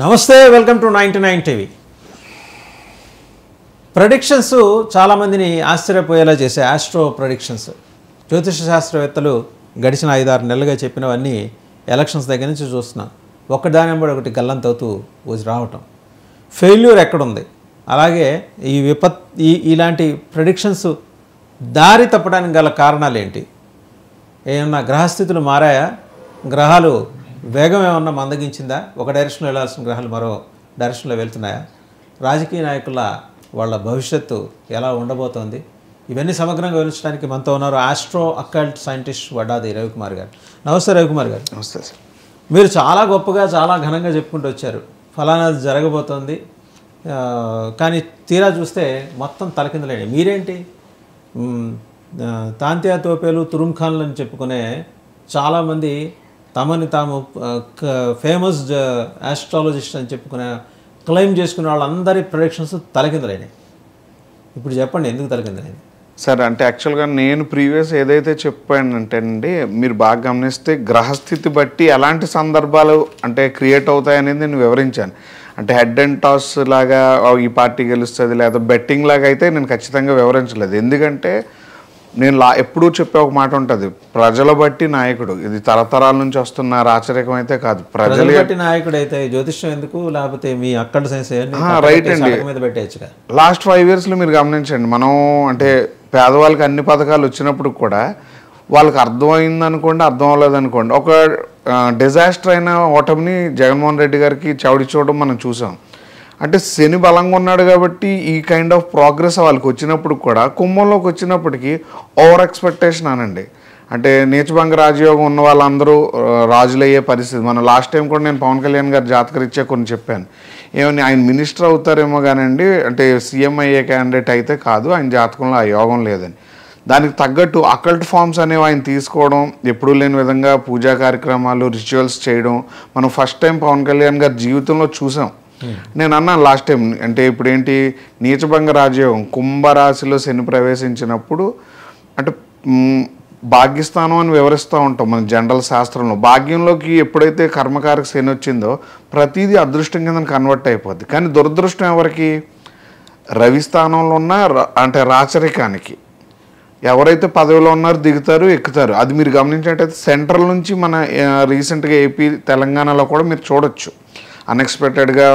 నమస్తే, welcome to 99 TV. Predictions చాలామందిని ఆశ్చర్యపోయేలా చేసే ఆస్ట్రో ప్రెడిక్షన్స్, జ్యోతిష శాస్త్రవేత్తలు గడిచిన 5-6 నెలలుగా చెప్పినవన్నీ ఎలక్షన్స్ దగ్గర నుంచి చూస్తున్నాం. ఒకదాని వెంబడి ఒకటి గల్లంతవుతూ రావటం. ఫెయిల్యూర్ ఎక్కడుంది? అలాగే ఇలాంటి ప్రెడిక్షన్స్ దారి తప్పడానికి గల కారణాలు ఏంటి? ఏమన్నా గ్రహస్థితులు మారాయా? గ్రహాలు వేగం ఏమన్నా మందగించిందా? ఒక డైరెక్షన్లో వెళ్ళాల్సిన గ్రహాలు మరో డైరెక్షన్లో వెళ్తున్నాయా? రాజకీయ నాయకుల వాళ్ళ భవిష్యత్తు ఎలా ఉండబోతోంది? ఇవన్నీ సమగ్రంగా వివరించడానికి మనతో ఉన్నారు astro occult scientist Vaddadi Ravikumar garu. నమస్తే రవికుమార్ గారు. నమస్తే సార్. మీరు చాలా గొప్పగా చాలా ఘనంగా చెప్పుకుంటూ వచ్చారు, ఫలానాది జరగబోతోంది, కానీ తీరా చూస్తే మొత్తం తలకిందలేండి. మీరేంటి తాంతియా తోపేలు తురుంఖాన్లు అని చెప్పుకునే చాలామంది తమని తాము ఫేమస్ ఆస్ట్రాలజిస్ట్ అని చెప్పుకునే క్లెయిమ్ చేసుకునే వాళ్ళందరి ప్రొడిక్షన్స్ తలకిందలేని. ఇప్పుడు చెప్పండి, ఎందుకు తలకిందలేని? సార్, అంటే యాక్చువల్గా నేను ప్రీవియస్ ఏదైతే చెప్పానంటే అండి, మీరు బాగా గమనిస్తే గ్రహస్థితి బట్టి ఎలాంటి సందర్భాలు అంటే క్రియేట్ అవుతాయనేది నేను వివరించాను. అంటే హెడ్ అండ్ టాస్ లాగా ఈ పార్టీ గెలుస్తుంది లేదా బెట్టింగ్ లాగా అయితే నేను ఖచ్చితంగా వివరించలేదు. ఎందుకంటే నేను ఎప్పుడూ చెప్పే ఒక మాట ఉంటుంది, ప్రజల బట్టి నాయకుడు. ఇది తరతరాల నుంచి వస్తున్న రాచరికం అయితే కాదు. ప్రజల బట్టి నాయకుడు అయితే జ్యోతిష్యం ఎందుకు? లేకపోతే మీ అక్కడ సైన్స్ రైట్ అండి. మీద పెట్టేయచ్చుగా. లాస్ట్ 5 yearsలో మీరు గమనించండి, మనం అంటే పేదవాళ్ళకి అన్ని పథకాలు వచ్చినప్పుడు కూడా వాళ్ళకి అర్థమైంది అనుకోండి, అర్థం అవ్వలేదు అనుకోండి, ఒక డిజాస్టర్ అయిన ఓటమిని జగన్మోహన్ రెడ్డి గారికి చవిడి చూడడం మనం చూసాం. అంటే శని బలంగా ఉన్నాడు కాబట్టి ఈ కైండ్ ఆఫ్ ప్రోగ్రెస్ వాళ్ళకి వచ్చినప్పుడు కూడా కుంభంలోకి వచ్చినప్పటికీ ఓవర్ ఎక్స్పెక్టేషన్ అనండి. అంటే నీచభంగ రాజయోగం ఉన్న వాళ్ళందరూ రాజులయ్యే పరిస్థితి. మన లాస్ట్ టైం కూడా నేను పవన్ కళ్యాణ్ గారు జాతకరీత్యా కొన్ని చెప్పాను. ఏమని ఆయన మినిస్టర్ అవుతారేమో కానండి, అంటే సీఎం అయ్యే క్యాండిడేట్ అయితే కాదు, ఆయన జాతకంలో ఆ యోగం లేదని. దానికి తగ్గట్టు అకల్ట్ ఫార్మ్స్ అనేవి ఆయన తీసుకోవడం, ఎప్పుడూ లేని విధంగా పూజా కార్యక్రమాలు రిచువల్స్ చేయడం మనం ఫస్ట్ టైం పవన్ కళ్యాణ్ గారి జీవితంలో చూసాం. నేను అన్నాను లాస్ట్ టైం, అంటే ఇప్పుడు ఏంటి నీచభంగ రాజయోగం కుంభరాశిలో శని ప్రవేశించినప్పుడు అంటే భాగ్యస్థానం అని వివరిస్తూ ఉంటాం మన జనరల్ శాస్త్రంలో. భాగ్యంలోకి ఎప్పుడైతే కర్మకారక శని వచ్చిందో ప్రతిదీ అదృష్టం కింద కన్వర్ట్ అయిపోద్ది. కానీ దురదృష్టం ఎవరికి? రవి స్థానంలో ఉన్న అంటే రాచరికానికి ఎవరైతే పదవిలో ఉన్నారో దిగుతారు, ఎక్కుతారు. అది మీరు గమనించినట్టయితే సెంట్రల్ నుంచి మన రీసెంట్గా ఏపీ తెలంగాణలో కూడా మీరు చూడొచ్చు. అన్ఎక్స్పెక్టెడ్గా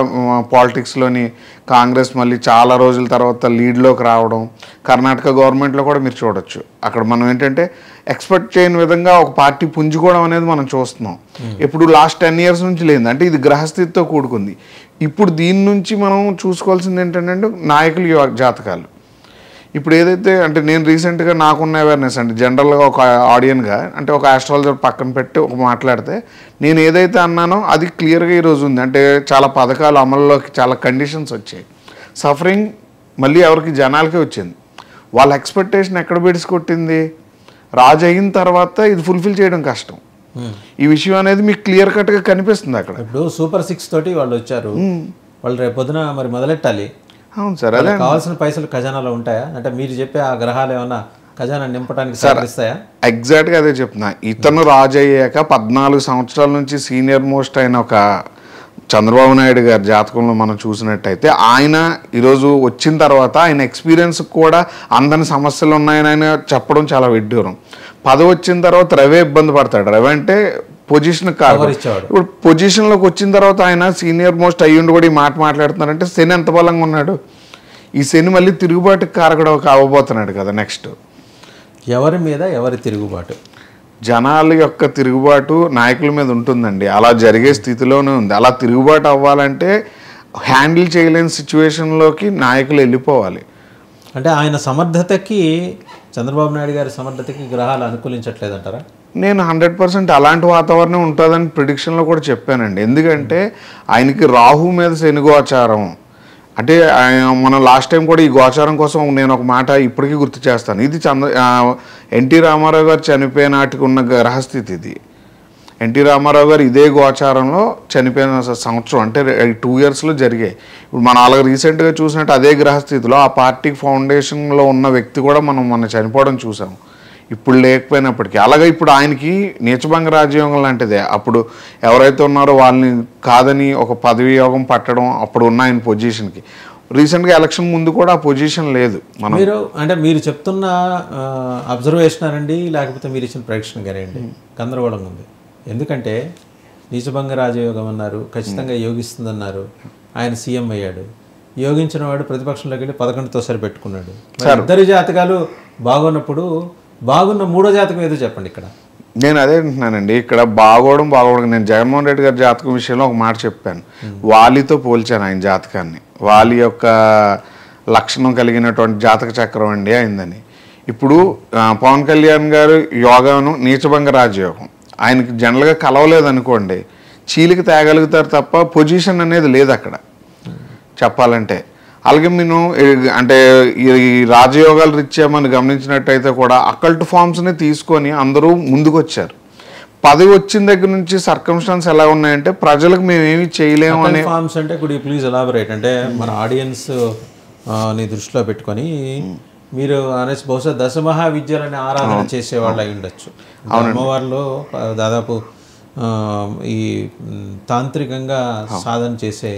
పాలిటిక్స్లోని కాంగ్రెస్ మళ్ళీ చాలా రోజుల తర్వాత లీడ్లోకి రావడం, కర్ణాటక గవర్నమెంట్లో కూడా మీరు చూడొచ్చు. అక్కడ మనం ఏంటంటే ఎక్స్పెక్ట్ చేయని విధంగా ఒక పార్టీ పుంజుకోవడం అనేది మనం చూస్తున్నాం. ఇప్పుడు లాస్ట్ 10 years నుంచి లేదు. అంటే ఇది గ్రహస్థితితో కూడుకుంది. ఇప్పుడు దీని నుంచి మనం చూసుకోవాల్సింది ఏంటంటే నాయకుల జాతకాలు. ఇప్పుడు ఏదైతే అంటే నేను రీసెంట్గా నాకున్న అవేర్నెస్ అంటే జనరల్గా ఒక ఆడియన్గా అంటే ఒక ఆస్ట్రాలజర్ పక్కన పెట్టి ఒక మాట్లాడితే నేను ఏదైతే అన్నానో అది క్లియర్గా ఈరోజు ఉంది. అంటే చాలా పథకాలు అమల్లోకి చాలా కండిషన్స్ వచ్చాయి. సఫరింగ్ మళ్ళీ ఎవరికి జనాలకే వచ్చింది. వాళ్ళ ఎక్స్పెక్టేషన్ ఎక్కడ బెడిసికొట్టింది? రాజు అయిన తర్వాత ఇది ఫుల్ఫిల్ చేయడం కష్టం. ఈ విషయం అనేది మీకు క్లియర్ కట్గా కనిపిస్తుంది. అక్కడ ఇప్పుడు సూపర్ 6 తోటి వాళ్ళు వచ్చారు, వాళ్ళు రేపు పొద్దున మరి మొదలెట్టాలి. అవును సార్, అదే కావాల్సిన పైసలు ఖజానాలో ఉంటాయా? అంటే మీరు చెప్పే ఆ గ్రహాలు ఏమన్నా ఖజానా నింపడానికి సహకరిస్తాయా? ఎగ్జాక్ట్గా అదే చెప్తున్నా. ఇతను రాజు అయ్యాక 14 సంవత్సరాల నుంచి సీనియర్ మోస్ట్ అయిన ఒక చంద్రబాబు నాయుడు గారి జాతకంలో మనం చూసినట్టయితే ఆయన ఈరోజు వచ్చిన తర్వాత ఆయన ఎక్స్పీరియన్స్ కూడా అందని సమస్యలు ఉన్నాయని ఆయన చెప్పడం చాలా విడ్డూరం. పదవి వచ్చిన తర్వాత రవే ఇబ్బంది పడతాడు. రవి అంటే పొజిషన్ కాదు. ఇప్పుడు పొజిషన్లోకి వచ్చిన తర్వాత ఆయన సీనియర్ మోస్ట్ అయ్యుండి కూడా ఈ మాట మాట్లాడుతున్నారంటే శని ఎంత బలంగా ఉన్నాడు. ఈ శని మళ్ళీ తిరుగుబాటుకి కారకుడు కాబోతున్నాడు కదా. నెక్స్ట్ ఎవరి మీద ఎవరి తిరుగుబాటు? జనాల యొక్క తిరుగుబాటు నాయకుల మీద ఉంటుందండి. అలా జరిగే స్థితిలోనే ఉంది. అలా తిరుగుబాటు అవ్వాలంటే హ్యాండిల్ చేయలేని సిచ్యువేషన్లోకి నాయకులు వెళ్ళిపోవాలి. అంటే ఆయన సమర్థతకి, చంద్రబాబు నాయుడు గారి సమర్థతకి గ్రహాలు అనుకూలించట్లేదంటారా? నేను 100% అలాంటి వాతావరణం ఉంటుందని ప్రిడిక్షన్లో కూడా చెప్పానండి. ఎందుకంటే ఆయనకి రాహు మీద శని గోచారం. అంటే మనం లాస్ట్ టైం కూడా ఈ గోచారం కోసం నేను ఒక మాట ఇప్పటికీ గుర్తు చేస్తాను. ఇది ఎన్టీ రామారావు గారు చనిపోయిన నాటికి ఉన్న గ్రహస్థితి ఇది. ఎన్టీ రామారావు గారు ఇదే గోచారంలో చనిపోయిన సంవత్సరం అంటే 2 yearsలో జరిగాయి. ఇప్పుడు మనం అలాగే రీసెంట్గా చూసినట్టు అదే గ్రహస్థితిలో ఆ పార్టీ ఫౌండేషన్లో ఉన్న వ్యక్తి కూడా మనం చనిపోవడం చూసాం. ఇప్పుడు లేకపోయినప్పటికీ. అలాగే ఇప్పుడు ఆయనకి నీచభంగ రాజయోగం లాంటిదే. అప్పుడు ఎవరైతే ఉన్నారో వాళ్ళని కాదని ఒక పదవి యోగం పట్టడం అప్పుడు ఉన్న ఆయన పొజిషన్కి. రీసెంట్గా ఎలక్షన్ ముందు కూడా ఆ పొజిషన్ లేదు. మీరు చెప్తున్న అబ్జర్వేషన్ అనండి, లేకపోతే మీరు ఇచ్చిన ప్రేక్షణ గారండి, గందరగోళంగా ఉంది. ఎందుకంటే నీచభంగ రాజయోగం అన్నారు, ఖచ్చితంగా యోగిస్తుందన్నారు, ఆయన సీఎం అయ్యాడు. యోగించిన వాడు ప్రతిపక్షంలోకి వెళ్ళి 11తో సరిపెట్టుకున్నాడు. ఇద్దరి జాతకాలు బాగున్నప్పుడు బాగున్న మూడో జాతకం ఏదో చెప్పండి ఇక్కడ. నేను అదే అంటున్నానండి, ఇక్కడ బాగోవడం నేను జగన్మోహన్ రెడ్డి గారి జాతకం విషయంలో ఒక మాట చెప్పాను. వాలితో పోల్చాను ఆయన జాతకాన్ని. వాలి యొక్క లక్షణం కలిగినటువంటి జాతక చక్రం అండి అయిందని. ఇప్పుడు పవన్ కళ్యాణ్ గారు యోగాను నీచభంగ రాజయోగం ఆయనకి జనరల్గా కలవలేదనుకోండి, చీలికి తేగలుగుతారు తప్ప పొజిషన్ అనేది లేదు అక్కడ చెప్పాలంటే. అలాగే నేను అంటే ఈ రాజయోగాలు రీత్యా మనం గమనించినట్టయితే కూడా అకల్ట్ ఫామ్స్ని తీసుకొని అందరూ ముందుకు వచ్చారు. పదవి వచ్చిన దగ్గర నుంచి సర్కమ్స్టాన్స్ ఎలా ఉన్నాయంటే ప్రజలకు మేము ఏమి చేయలేము అనే ఫార్మ్స్ అంటే కుడ్ యూ ప్లీజ్ ఎలాబరేట్ అంటే మన ఆడియన్స్ ని దృష్టిలో పెట్టుకొని మీరు అనేసి బహుశా దశమహావిద్యలని ఆరాధన చేసేవాళ్ళు అయి ఉండొచ్చు. అమ్మవారిలో దాదాపు ఈ తాంత్రికంగా సాధన చేసే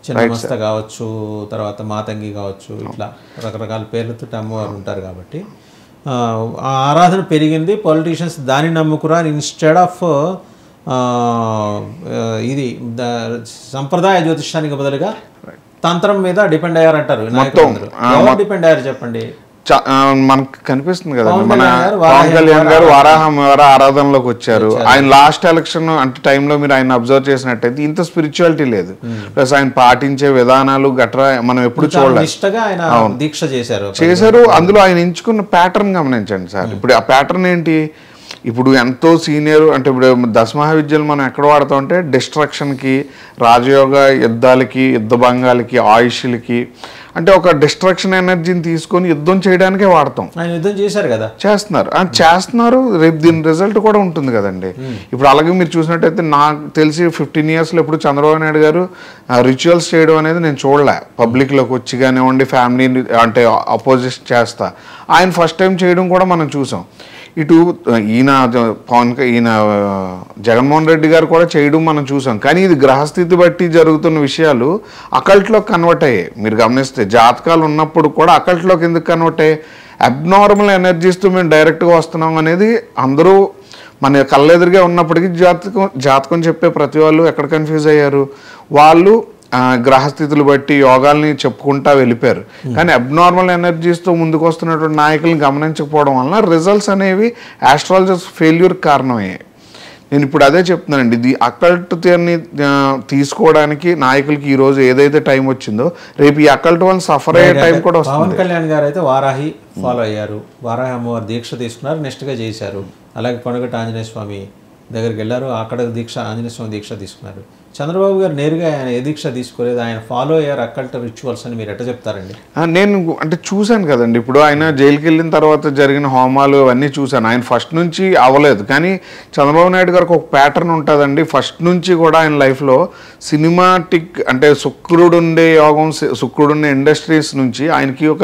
చిన్నమస్త కావచ్చు, తర్వాత మాతంగి కావచ్చు, ఇట్లా రకరకాల పేర్లతో అమ్మవారు ఉంటారు. కాబట్టి ఆ ఆరాధన పెరిగింది. పొలిటీషియన్స్ దాన్ని నమ్ముకురా ఇన్స్టెడ్ ఆఫ్ ఇది సంప్రదాయ జ్యోతిష్యానికి బదులుగా తంత్రం మీద డిపెండ్ అయ్యారంటారు. డిపెండ్ అయ్యారు చెప్పండి. మనకు కనిపిస్తుంది కదండి, మన పవన్ కళ్యాణ్ గారు వారాహ ఆరాధనలోకి వచ్చారు. ఆయన లాస్ట్ ఎలక్షన్ అంటే టైంలో మీరు ఆయన అబ్జర్వ్ చేసినట్టయితే ఇంత స్పిరిచువాలిటీ లేదు. ప్లస్ ఆయన పాటించే విధానాలు గట్రా మనం ఎప్పుడు చూడలేదు. దీక్ష చేశారు. అందులో ఆయన ఎంచుకున్న ప్యాటర్న్ గమనించండి సార్. ఇప్పుడు ఆ ప్యాటర్న్ ఏంటి? ఇప్పుడు ఎంతో సీనియర్ అంటే ఇప్పుడు దశమహావిద్యలు మనం ఎక్కడ వాడతాం అంటే డిస్ట్రక్షన్కి, రాజయోగ యుద్ధాలకి, యుద్ధ భంగాలకి, ఆయుష్లకి, అంటే ఒక డిస్ట్రక్షన్ ఎనర్జీని తీసుకొని యుద్ధం చేయడానికే వాడతాం. ఆయన యుద్ధం చేశారు కదా, చేస్తున్నారు. రేపు దీని రిజల్ట్ కూడా ఉంటుంది కదండి. ఇప్పుడు అలాగే మీరు చూసినట్టయితే నాకు తెలిసి 15 yearsలో ఇప్పుడు చంద్రబాబు నాయుడు గారు రిచువల్స్ చేయడం అనేది నేను చూడలే. పబ్లిక్లోకి వచ్చి కానివ్వండి, ఫ్యామిలీని అంటే అపోజిట్ చేస్తా ఆయన ఫస్ట్ టైం చేయడం కూడా మనం చూసాం. ఇటు ఈయన జగన్మోహన్ రెడ్డి గారు కూడా చేయడం మనం చూసాం. కానీ ఇది గ్రహస్థితి బట్టి జరుగుతున్న విషయాలు అకల్ట్లోకి కన్వర్ట్ అయ్యాయి. మీరు గమనిస్తే జాతకాలు ఉన్నప్పుడు కూడా అకల్ట్లోకి ఎందుకు కన్వర్ట్ అయ్యాయి? అబ్నార్మల్ ఎనర్జీస్తో మేము డైరెక్ట్గా వస్తున్నాం అనేది అందరూ మన కళ్ళెదురుగా ఉన్నప్పటికీ జాతకం చెప్పే ప్రతి వాళ్ళు ఎక్కడ కన్ఫ్యూజ్ అయ్యారు? వాళ్ళు గ్రహస్థితులు బట్టి యోగాల్ని చెప్పుకుంటా వెళ్ళిపోయారు. కానీ అబ్నార్మల్ ఎనర్జీస్తో ముందుకు వస్తున్నటువంటి నాయకులను గమనించకపోవడం వలన రిజల్ట్స్ అనేవి ఆస్ట్రాలజర్స్ ఫెయిల్యూర్ కారణమయ్యాయి. నేను ఇప్పుడు అదే చెప్తున్నానండి, ఇది అకల్ట్ థియరీని తీసుకోవడానికి నాయకులకి ఈరోజు ఏదైతే టైం వచ్చిందో రేపు ఈ అకల్ట్ వల్ల సఫర్ అయ్యే టైం కూడా వస్తుంది. పవన్ కళ్యాణ్ గారు అయితే వారాహి ఫాలో అయ్యారు, వారాహి అమ్మవారు దీక్ష తీసుకున్నారు, నెక్స్ట్గా చేశారు. అలాగే కొనగట్ట ఆంజనేయ స్వామి దగ్గరికి వెళ్ళారు, అక్కడ ఆంజనేయ స్వామి దీక్ష తీసుకున్నారు. చంద్రబాబు గారు నేరుగా ఆయన ఏ దీక్ష తీసుకోలేదు, ఆయన ఫాలో అయ్యారు అకల్ట్ రిచువల్స్ అని మీరు ఎట్లా చెప్తారండి? నేను అంటే చూశాను కదండి. ఇప్పుడు ఆయన జైలుకి వెళ్ళిన తర్వాత జరిగిన హోమాలు అవన్నీ చూశాను. ఆయన ఫస్ట్ నుంచి అవ్వలేదు. కానీ చంద్రబాబు నాయుడు గారికి ఒక ప్యాటర్న్ ఉంటుందండి. ఫస్ట్ నుంచి కూడా ఆయన లైఫ్లో సినిమాటిక్ అంటే శుక్రుడుండే యోగం, శుక్రుడుండే ఇండస్ట్రీస్ నుంచి ఆయనకి ఒక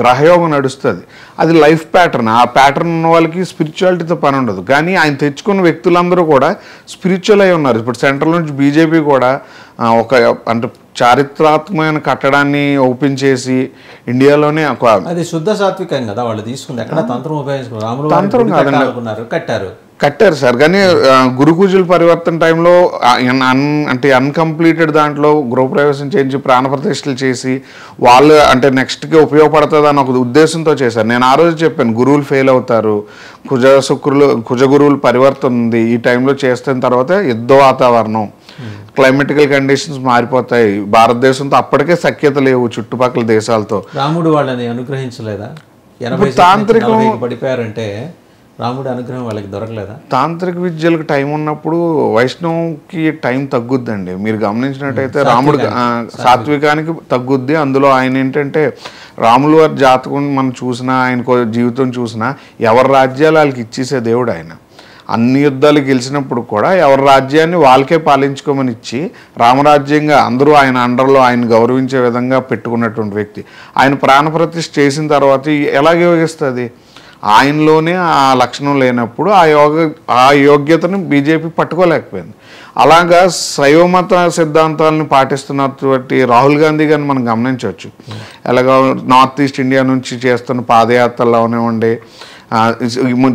గ్రహయోగం నడుస్తుంది. అది లైఫ్ ప్యాటర్న్. ఆ ప్యాటర్న్ ఉన్న వాళ్ళకి స్పిరిచువాలిటీతో పని ఉండదు. కానీ ఆయన తెచ్చుకున్న వ్యక్తులందరూ కూడా స్పిరిచువల్ అయి ఉన్నారు. ఇప్పుడు సెంట్రల్ నుంచి బీజేపీ కూడా ఒక అంటే చారిత్రాత్మకమైన కట్టడాన్ని ఓపెన్ చేసి ఇండియాలోనే అది శుద్ధ సాత్వికం కదా వాళ్ళు తీసుకుంది. ఎక్కడ తంత్రం ఉపయోగించుకున్నారు, తంత్రం కట్టారు సార్. కానీ గురుకుజుల పరివర్తన టైంలో అంటే అన్కంప్లీటెడ్ దాంట్లో గృహప్రవేశం చేయించి ప్రాణప్రతిష్ఠలు చేసి వాళ్ళు అంటే నెక్స్ట్కి ఉపయోగపడుతుంది అని ఒక ఉద్దేశంతో చేశారు. నేను ఆ రోజు చెప్పాను గురువులు ఫెయిల్ అవుతారు, కుజ గురువులు పరివర్తన ఉంది, ఈ టైంలో చేస్తున్న తర్వాత యుద్ధ వాతావరణం, క్లైమేటికల్ కండిషన్స్ మారిపోతాయి, భారతదేశంతో అప్పటికే సఖ్యత లేవు చుట్టుపక్కల దేశాలతో. రాముడు వాళ్ళని అనుగ్రహించలేదా? తాంత్రికం పడిపోయారంటే రాముడి అనుగ్రహం వాళ్ళకి దొరకలేదా? తాంత్రిక విద్యలకు టైం ఉన్నప్పుడు వైష్ణవుకి టైం తగ్గుద్దండి. మీరు గమనించినట్టయితే రాముడు సాత్వికానికి తగ్గుద్ది. అందులో ఆయన ఏంటంటే రాములు వారి జాతకం మనం చూసినా, ఆయన జీవితం చూసినా ఎవరి రాజ్యాలు వాళ్ళకి ఇచ్చేసే దేవుడు ఆయన. అన్ని యుద్ధాలు గెలిచినప్పుడు కూడా ఎవరి రాజ్యాన్ని వాళ్ళకే పాలించుకోమని ఇచ్చి రామరాజ్యంగా అందరూ ఆయన అండర్లో ఆయన గౌరవించే విధంగా పెట్టుకున్నటువంటి వ్యక్తి. ఆయన ప్రాణప్రతిష్ఠ చేసిన తర్వాత ఎలాగే యోగిస్తుంది? ఆయనలోనే ఆ లక్షణం లేనప్పుడు ఆ యోగ్యతను బీజేపీ పట్టుకోలేకపోయింది. అలాగా శైవమత సిద్ధాంతాలను పాటిస్తున్నటువంటి రాహుల్ గాంధీ గారిని మనం గమనించవచ్చు. ఎలాగో నార్త్ ఈస్ట్ ఇండియా నుంచి చేస్తున్న పాదయాత్రలు అవనివ్వండి,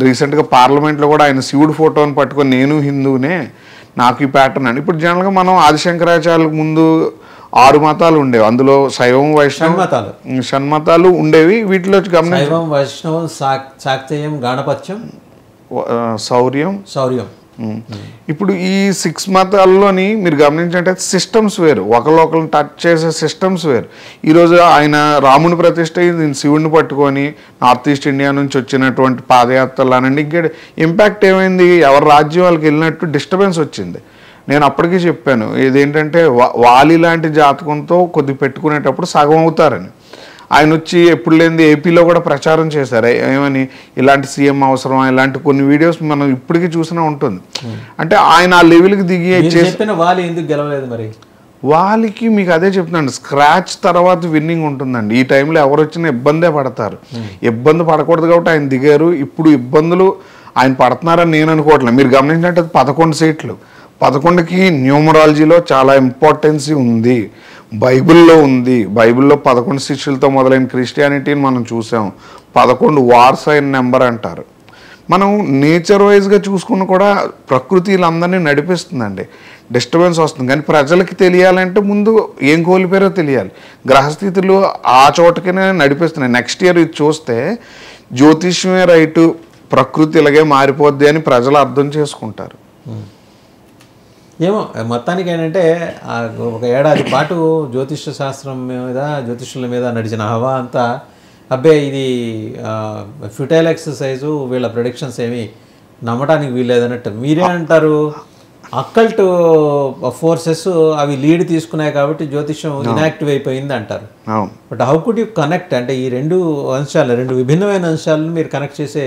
రీసెంట్గా పార్లమెంట్లో కూడా ఆయన శివుడు ఫోటోని పట్టుకొని నేను హిందువునే, నాకు ఈ ప్యాటర్న్ అని. ఇప్పుడు జనరల్గా మనం ఆదిశంకరాచార్యులకు ముందు 6 మతాలు ఉండేవి, అందులో శైవం వైష్ణవం షణ్మతాలు ఉండేవి. వీటిలో శైవం వైష్ణవం శాక్తేయం గాణపత్యం శౌర్యం. ఇప్పుడు ఈ 6 మతాల్లోని మీరు గమనించంటే సిస్టమ్స్ వేరు, ఒకరిని టచ్ చేసే సిస్టమ్స్ వేరు. ఈరోజు ఆయన రాముని ప్రతిష్ట శివుడిని పట్టుకొని నార్త్ ఈస్ట్ ఇండియా నుంచి వచ్చినటువంటి పాదయాత్రలు అనండి, ఇంకా ఇంపాక్ట్ ఏమైంది, ఎవరి రాజ్యం వాళ్ళకి వెళ్ళినట్టు డిస్టర్బెన్స్ వచ్చింది. నేను అప్పటికీ చెప్పాను, ఇదేంటంటే వాలి లాంటి జాతకంతో కొద్ది పెట్టుకునేటప్పుడు సగం అవుతారని. ఆయన వచ్చి ఎప్పుడు లేనిది ఏపీలో కూడా ప్రచారం చేశారు, ఏమని ఇలాంటి సీఎం అవసరం, ఇలాంటి కొన్ని వీడియోస్ మనం ఇప్పటికీ చూసినా ఉంటుంది. అంటే ఆయన ఆ లెవెల్కి దిగి వాలి ఎందుకు గెలవలేదు మరి? వాళ్ళకి మీకు అదే చెప్తున్నాను, స్క్రాచ్ తర్వాత విన్నింగ్ ఉంటుందండి. ఈ టైంలో ఎవరు వచ్చినా ఇబ్బందే పడతారు, ఇబ్బంది పడకూడదు కాబట్టి ఆయన దిగారు. ఇప్పుడు ఇబ్బందులు ఆయన పడుతున్నారని నేను అనుకోవట్లేదు. మీరు గమనించినట్టు 11 సీట్లు, 11కి న్యూమరాలజీలో చాలా ఇంపార్టెన్సీ ఉంది, బైబిల్లో ఉంది. బైబిల్లో 11 శిష్యులతో మొదలైన క్రిస్టియానిటీని మనం చూసాం. 11 వార్స్ అయిన నెంబర్ అంటారు. మనం నేచర్ వైజ్గా చూసుకుని కూడా ప్రకృతి వీళ్ళందరినీ నడిపిస్తుందండి. డిస్టర్బెన్స్ వస్తుంది, కానీ ప్రజలకి తెలియాలంటే ముందు ఏం కోల్పోయారో తెలియాలి. గ్రహస్థితులు ఆ చోటకనే నడిపిస్తున్నాయి. నెక్స్ట్ ఇయర్ ఇది చూస్తే జ్యోతిష్యమే రైటు, ప్రకృతి ఇలాగే మారిపోద్ది అని ప్రజలు అర్థం చేసుకుంటారు. ఏమో మొత్తానికి ఏంటంటే ఒక ఏడాది పాటు జ్యోతిష్య శాస్త్రం మీద, జ్యోతిష్యుల మీద నడిచిన హవా అంతా అబ్బే ఇది ఫ్యూటైల్ ఎక్సర్సైజు, వీళ్ళ ప్రొడిక్షన్స్ ఏమి నమ్మటానికి వీల్లేదన్నట్టు. మీరే అంటారు అక్కల్ట్ ఫోర్సెస్ అవి లీడ్ తీసుకున్నాయి కాబట్టి జ్యోతిష్యం ఇన్యాక్టివ్ అయిపోయింది అంటారు. But how could you connect, అంటే ఈ రెండు విభిన్నమైన అంశాలను మీరు కనెక్ట్ చేసే